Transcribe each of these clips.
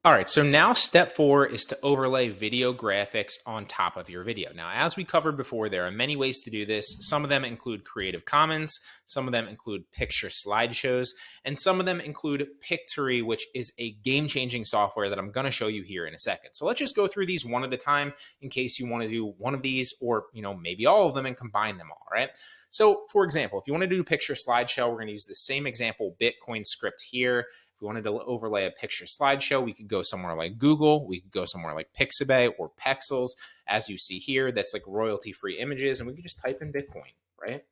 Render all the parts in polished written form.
All right, so now step 4 is to overlay video graphics on top of your video. Now, as we covered before, there are many ways to do this. Some of them include Creative Commons, some of them include picture slideshows, and some of them include Pictory, which is a game-changing software that I'm going to show you here in a second. So let's just go through these one at a time in case you want to do one of these or, maybe all of them and combine them all, right? So, for example, if you want to do picture slideshow, we're going to use the same example Bitcoin script here. If we wanted to overlay a picture slideshow, we could go somewhere like Google, we could go somewhere like Pixabay or Pexels, as you see here, that's like royalty-free images, and we could just type in Bitcoin, right?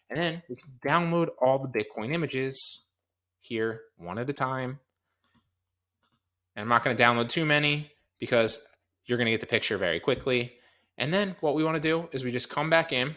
And then we can download all the Bitcoin images here one at a time. And I'm not going to download too many because you're going to get the picture very quickly. And then what we want to do is we just come back in,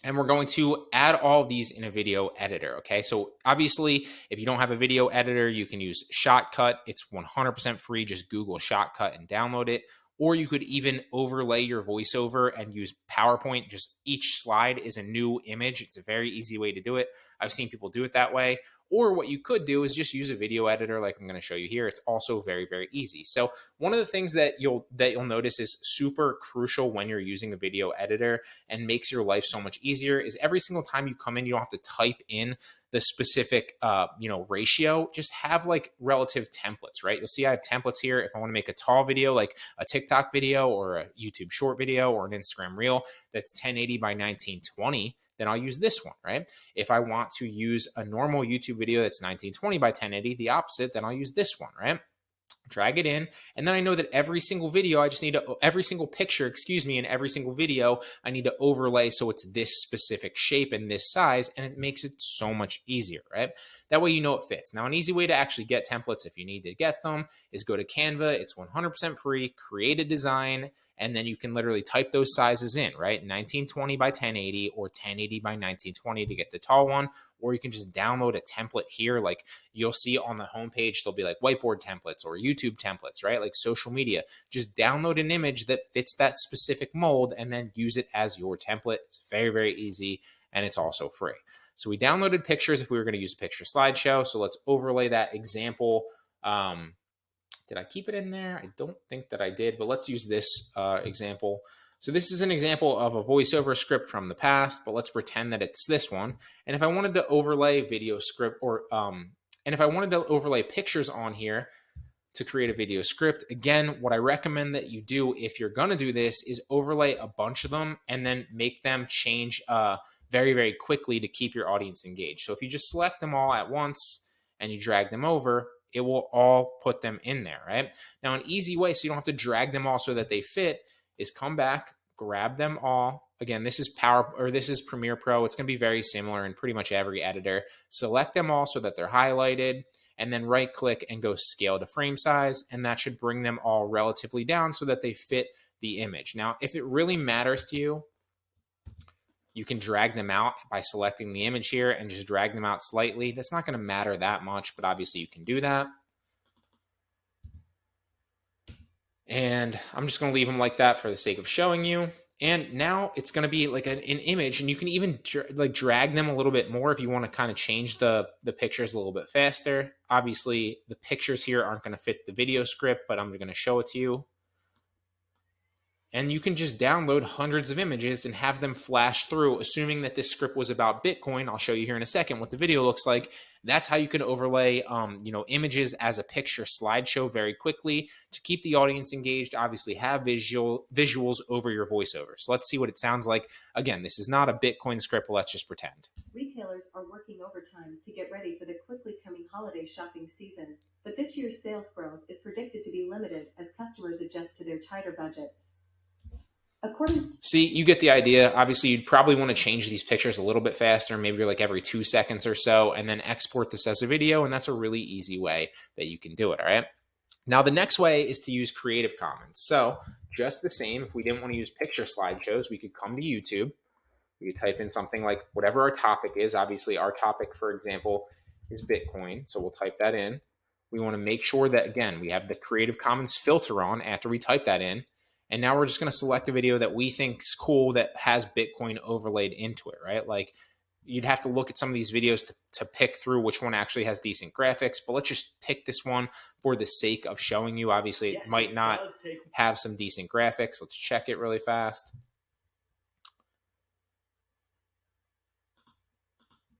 and we're going to add all of these in a video editor, okay? So obviously, if you don't have a video editor, you can use Shotcut. It's 100% free. Just Google Shotcut and download it. Or you could even overlay your voiceover and use PowerPoint. Just each slide is a new image. It's a very easy way to do it. I've seen people do it that way. Or what you could do is just use a video editor like I'm going to show you here. It's also very, very easy. So one of the things that you'll notice is super crucial when you're using a video editor and makes your life so much easier is every single time you come in, you don't have to type in the specific ratio. Just have like relative templates, right? You'll see I have templates here. If I want to make a tall video like a TikTok video or a YouTube short video or an Instagram reel that's 1080 by 1920, then I'll use this one, right? If I want to use a normal YouTube video that's 1920 by 1080, the opposite, then I'll use this one, right? Drag it in, and then I know that every single video, every single picture, in every single video, I need to overlay so it's this specific shape and this size, and it makes it so much easier, right? That way you know it fits. Now, an easy way to actually get templates if you need to get them is go to Canva. It's 100% free, create a design, and then you can literally type those sizes in, right? 1920 by 1080 or 1080 by 1920 to get the tall one, or you can just download a template here. Like you'll see on the homepage, there'll be like whiteboard templates or YouTube templates, right? Like social media. Just download an image that fits that specific mold and then use it as your template. It's very, very easy, and it's also free. So we downloaded pictures if we were going to use a picture slideshow. So let's overlay that example. Did I keep it in there? I don't think that I did, but let's use this example. So this is an example of a voiceover script from the past, but let's pretend that it's this one. And if I wanted to overlay video script and if I wanted to overlay pictures on here to create a video script, again, what I recommend that you do if you're going to do this is overlay a bunch of them and then make them change very, very quickly to keep your audience engaged. So if you just select them all at once and you drag them over, it will all put them in there, right? Now, an easy way so you don't have to drag them all so that they fit is come back, grab them all. Again, this is Premiere Pro. It's going to be very similar in pretty much every editor. Select them all so that they're highlighted, and then right click and go scale to frame size, and that should bring them all relatively down so that they fit the image. Now, if it really matters to you, you can drag them out by selecting the image here and just drag them out slightly. That's not going to matter that much, but obviously you can do that. And I'm just going to leave them like that for the sake of showing you. And now it's going to be like an image, and you can even drag them a little bit more if you want to kind of change the pictures a little bit faster. Obviously, the pictures here aren't going to fit the video script, but I'm going to show it to you. And you can just download hundreds of images and have them flash through, assuming that this script was about Bitcoin. I'll show you here in a second what the video looks like. That's how you can overlay, images as a picture slideshow very quickly to keep the audience engaged. Obviously, have visuals over your voiceover. So let's see what it sounds like. Again, this is not a Bitcoin script, but let's just pretend. Retailers are working overtime to get ready for the quickly coming holiday shopping season, but this year's sales growth is predicted to be limited as customers adjust to their tighter budgets. See, you get the idea. Obviously, you'd probably want to change these pictures a little bit faster, maybe like every 2 seconds or so, and then export this as a video, and that's a really easy way that you can do it, all right? Now, the next way is to use Creative Commons. So just the same, if we didn't want to use picture slideshows, we could come to YouTube. We could type in something like whatever our topic is. Obviously, our topic, for example, is Bitcoin, so we'll type that in. We want to make sure that, again, we have the Creative Commons filter on after we type that in. And now we're just going to select a video that we think is cool that has Bitcoin overlaid into it, right? Like, you'd have to look at some of these videos to pick through which one actually has decent graphics, but let's just pick this one for the sake of showing you. Obviously, it might not have some decent graphics. Let's check it really fast.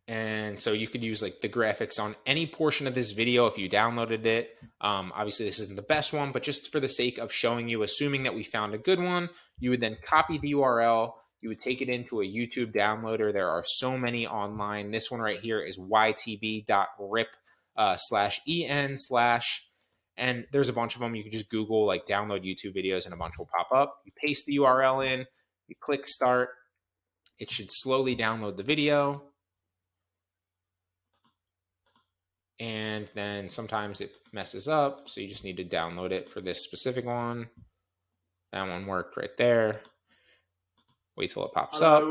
And so you could use like the graphics on any portion of this video if you downloaded it. Obviously, this isn't the best one, but just for the sake of showing you, assuming that we found a good one, you would then copy the URL. You would take it into a YouTube downloader. There are so many online. This one right here is ytb.rip /en/ and there's a bunch of them. You can just Google like download YouTube videos and a bunch will pop up. You paste the URL in, you click start. It should slowly download the video. And then sometimes it messes up, so you just need to download it for this specific one. That one worked right there. Wait till it pops up,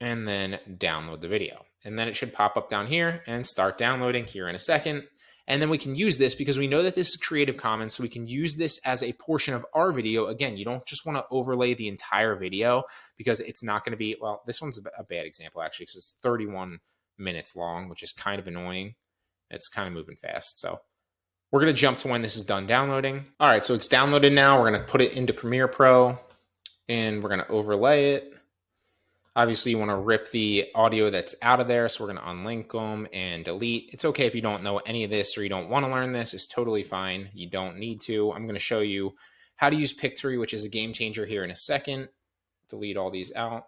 and then download the video. And then it should pop up down here and start downloading here in a second. And then we can use this because we know that this is Creative Commons, so we can use this as a portion of our video. Again, you don't just want to overlay the entire video because it's not going to be, well, this one's a bad example actually because it's 31 minutes long, which is kind of annoying. It's kind of moving fast. So we're going to jump to when this is done downloading. All right, so it's downloaded now. We're going to put it into Premiere Pro and we're going to overlay it. Obviously, you want to rip the audio that's out of there. So we're going to unlink them and delete. It's okay if you don't know any of this or you don't want to learn this. It's totally fine. You don't need to. I'm going to show you how to use Pictory, which is a game changer here in a second. Delete all these out.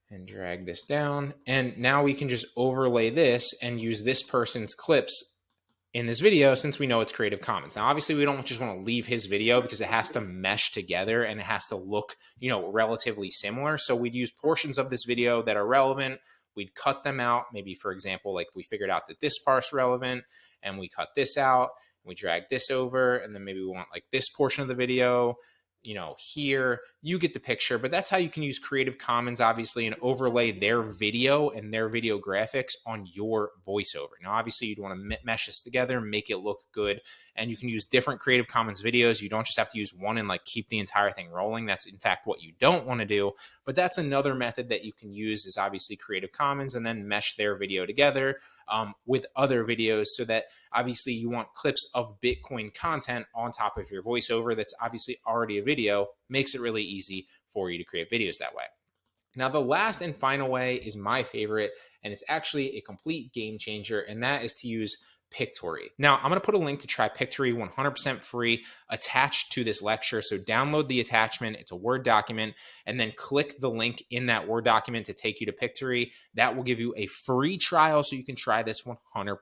And drag this down. And now we can just overlay this and use this person's clips in this video since we know it's Creative Commons. Now, obviously, we don't just want to leave his video because it has to mesh together and it has to look, you know, relatively similar. So we'd use portions of this video that are relevant. We'd cut them out. Maybe, for example, like we figured out that this part's relevant and we cut this out. We drag this over and then maybe we want like this portion of the video, you know, here. You get the picture, but that's how you can use Creative Commons, obviously, and overlay their video and their video graphics on your voiceover. Now, obviously, you'd want to mesh this together, make it look good, and you can use different Creative Commons videos. You don't just have to use one and like keep the entire thing rolling. That's in fact what you don't want to do, but that's another method that you can use is obviously Creative Commons and then mesh their video together with other videos so that obviously you want clips of Bitcoin content on top of your voiceover that's obviously already a video. Makes it really easy for you to create videos that way. Now, the last and final way is my favorite, and it's actually a complete game changer, and that is to use Pictory. Now, I'm going to put a link to try Pictory 100% free attached to this lecture. So download the attachment. It's a Word document, and then click the link in that Word document to take you to Pictory. That will give you a free trial so you can try this 100%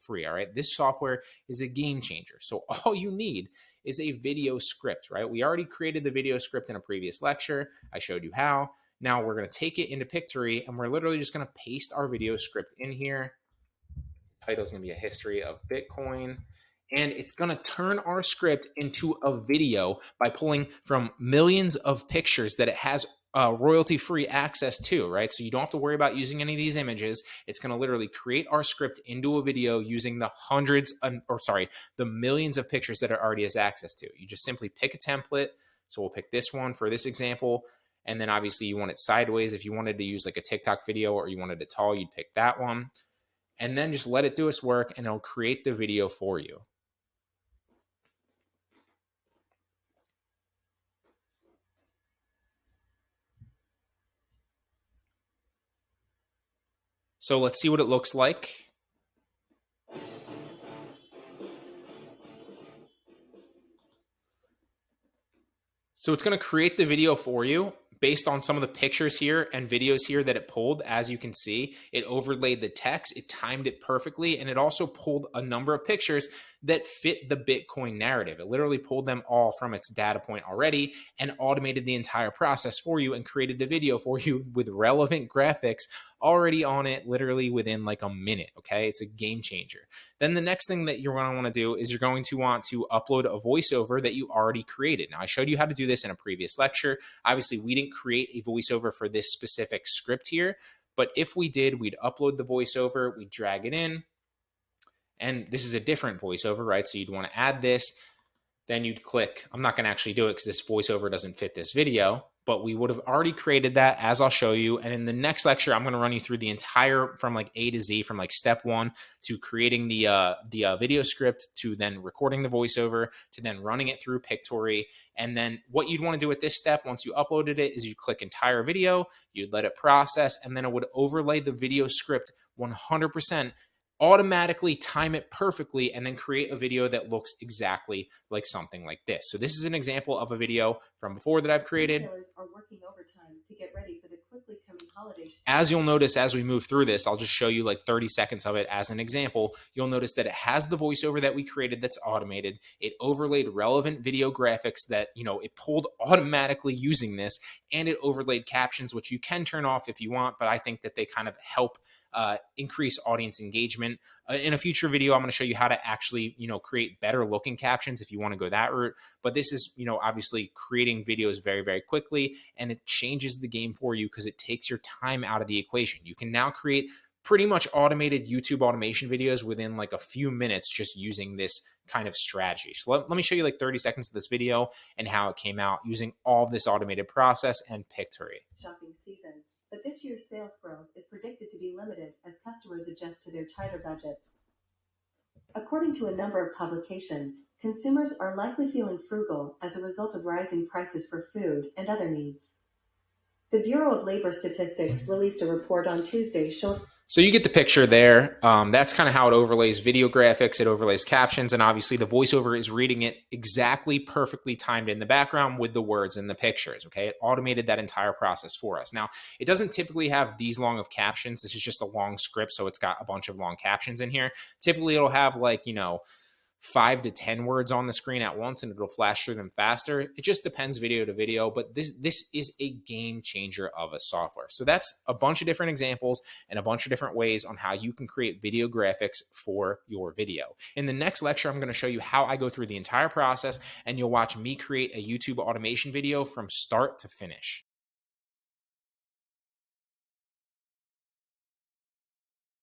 free. All right. This software is a game changer. So all you need is a video script, right? We already created the video script in a previous lecture. I showed you how. Now we're going to take it into Pictory and we're literally just going to paste our video script in here. Title is going to be a history of Bitcoin. And it's going to turn our script into a video by pulling from millions of pictures that it has royalty-free access to, right? So you don't have to worry about using any of these images. It's going to literally create our script into a video using the the millions of pictures that it already has access to. You just simply pick a template. So we'll pick this one for this example. And then obviously you want it sideways. If you wanted to use like a TikTok video or you wanted it tall, you'd pick that one. And then just let it do its work and it'll create the video for you. So let's see what it looks like. So it's going to create the video for you based on some of the pictures here and videos here that it pulled. As you can see, it overlaid the text, it timed it perfectly, and it also pulled a number of pictures that fit the Bitcoin narrative. It literally pulled them all from its data point already and automated the entire process for you and created a video for you with relevant graphics already on it literally within like a minute, okay? It's a game changer. Then the next thing that you're going to want to do is you're going to want to upload a voiceover that you already created. Now, I showed you how to do this in a previous lecture. Obviously, we didn't create a voiceover for this specific script here, but if we did, we'd upload the voiceover, we'd drag it in, and this is a different voiceover, right? So you'd want to add this, then you'd click, I'm not going to actually do it because this voiceover doesn't fit this video, but we would have already created that, as I'll show you. And in the next lecture, I'm going to run you through the entire, from like A to Z, from like step one to creating the video script, to then recording the voiceover, to then running it through Pictory. And then what you'd want to do at this step, once you uploaded it, is you click entire video, you'd let it process, and then it would overlay the video script 100%, automatically time it perfectly, and then create a video that looks exactly like something like this. So this is an example of a video from before that I've created. Retailers are working overtime to get ready for the quickly coming holiday. As you'll notice as we move through this, I'll just show you like 30 seconds of it as an example. You'll notice that it has the voiceover that we created that's automated. It overlaid relevant video graphics that, it pulled automatically using this, and it overlaid captions, which you can turn off if you want, but I think that they kind of help increase audience engagement. In a future video, I'm going to show you how to actually, create better looking captions if you want to go that route. But this is, obviously creating videos very, very quickly, and it changes the game for you because it takes your time out of the equation. You can now create pretty much automated YouTube automation videos within like a few minutes just using this kind of strategy. So let me show you like 30 seconds of this video and how it came out using all of this automated process and Pictory. Shopping season. But this year's sales growth is predicted to be limited as customers adjust to their tighter budgets. According to a number of publications, consumers are likely feeling frugal as a result of rising prices for food and other needs. The Bureau of Labor Statistics released a report on Tuesday showing. So you get the picture there. That's kind of how it overlays video graphics. It overlays captions, and obviously the voiceover is reading it exactly perfectly timed in the background with the words and the pictures. Okay, it automated that entire process for us. Now, it doesn't typically have these long of captions. This is just a long script, so it's got a bunch of long captions in here. Typically, it'll have like 5 to 10 words on the screen at once, and it'll flash through them faster. It just depends video to video, but this is a game changer of a software. So that's a bunch of different examples and a bunch of different ways on how you can create video graphics for your video. In the next lecture, I'm going to show you how I go through the entire process, and you'll watch me create a YouTube automation video from start to finish.